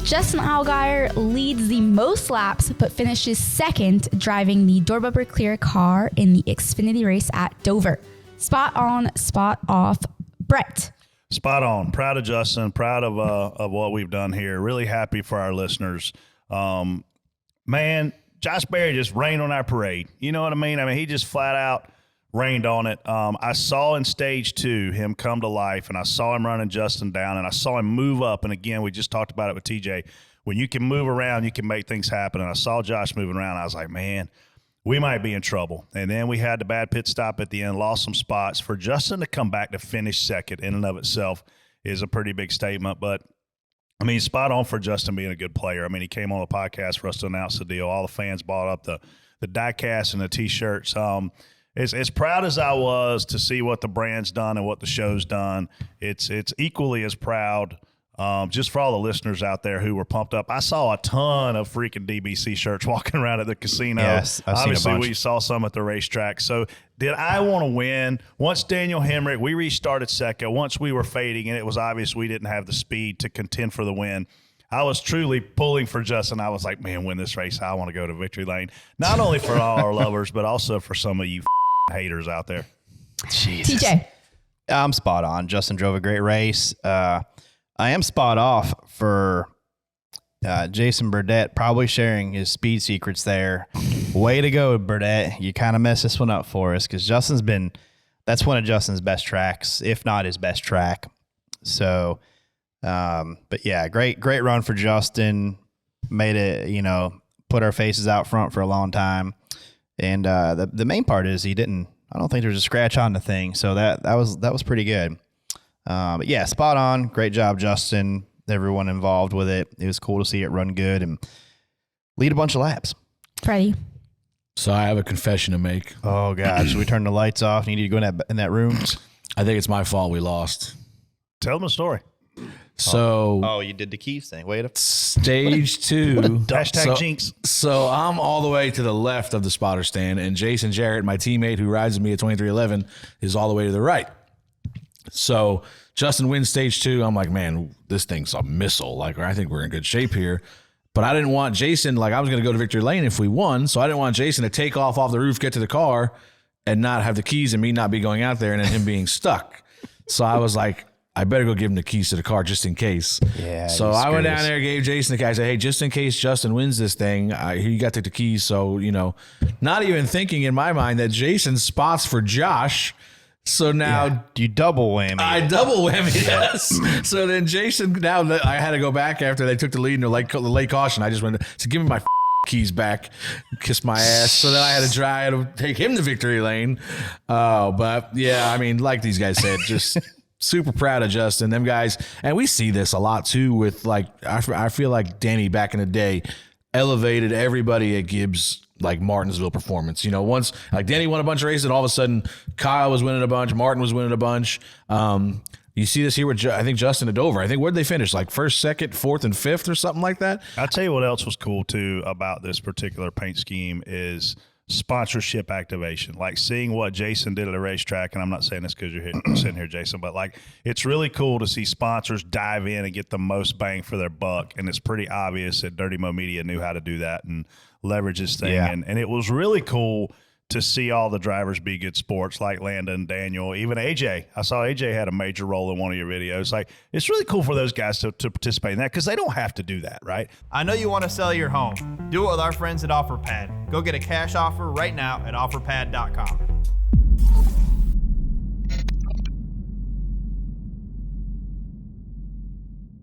Justin Allgaier leads the most laps, but finishes second driving the door bumper clear car in the Xfinity race at Dover. Spot on, spot off, Brett. Spot on. Proud of Justin. Proud of what we've done here. Really happy for our listeners. Man, Josh Berry just rained on our parade. You know what I mean? He just flat out rained on it. I saw in stage 2 him come to life, and I saw him running Justin down, and I saw him move up. And again, we just talked about it with TJ. When you can move around, you can make things happen. And I saw Josh moving around. I was like, man, we might be in trouble. And then we had the bad pit stop at the end, lost some spots. For Justin to come back to finish second in and of itself is a pretty big statement. But, spot on for Justin being a good player. He came on the podcast for us to announce the deal. All the fans bought up the die-cast and the T-shirts. As proud as I was to see what the brand's done and what the show's done, it's equally as proud just for all the listeners out there who were pumped up. I saw a ton of freaking DBC shirts walking around at the casino. Yes, obviously we saw some at the racetrack. So did I want to win? Once Daniel Hemrick, we restarted second. Once we were fading and it was obvious we didn't have the speed to contend for the win, I was truly pulling for Justin. I was like, man, win this race. I want to go to victory lane. Not only for all our lovers, but also for some of you haters out there. Jesus. TJ. I'm spot on. Justin drove a great race. I am spot off for Jason Burdett probably sharing his speed secrets there. Way to go, Burdett. You kind of messed this one up for us because that's one of Justin's best tracks, if not his best track. So, but yeah, great run for Justin. Made it, put our faces out front for a long time. And the main part is I don't think there was a scratch on the thing. So that was pretty good. But yeah, spot on. Great job, Justin. Everyone involved with it. It was cool to see it run good and lead a bunch of laps. Freddie. So I have a confession to make. Oh, God. Should we turn the lights off? Need you to go in that room? I think it's my fault we lost. Tell them the story. So you did the keys thing. Wait up. Stage 2. Hashtag jinx. So I'm all the way to the left of the spotter stand, and Jason Jarrett, my teammate who rides with me at 2311, is all the way to the right. So Justin wins stage 2. I'm like, man, this thing's a missile. I think we're in good shape here. But I didn't want Jason, I was going to go to victory lane if we won. So I didn't want Jason to take off the roof, get to the car, and not have the keys and me not be going out there and then him being stuck. So I was like, I better go give him the keys to the car just in case. Yeah. So I went down there, gave Jason the keys. I said, hey, just in case Justin wins this thing, you got to take the keys. So, not even thinking in my mind that Jason spots for Josh. So now you double whammy. I double whammy, yes. So then Jason, now I had to go back after they took the lead in the late caution. I just went to give me my keys back, kiss my ass. So then I had to try to take him to victory lane. But yeah, like these guys said, just super proud of Justin, them guys. And we see this a lot too with I feel like Danny back in the day elevated everybody at Gibbs Martinsville performance. Once Danny won a bunch of races and all of a sudden Kyle was winning a bunch, Martin was winning a bunch. You see this here with I think Justin at Dover. I think where'd they finish? First, second, fourth, and fifth or something like that? I'll tell you what else was cool too about this particular paint scheme is sponsorship activation. Seeing what Jason did at a racetrack, and I'm not saying this because you're sitting here, Jason, but it's really cool to see sponsors dive in and get the most bang for their buck. And it's pretty obvious that Dirty Mo Media knew how to do that and leverage this thing. Yeah. And it was really cool to see all the drivers be good sports like Landon, Daniel, even AJ. I saw AJ had a major role in one of your videos. It's really cool for those guys to participate in that because they don't have to do that, right? I know you want to sell your home. Do it with our friends at OfferPad. Go get a cash offer right now at OfferPad.com.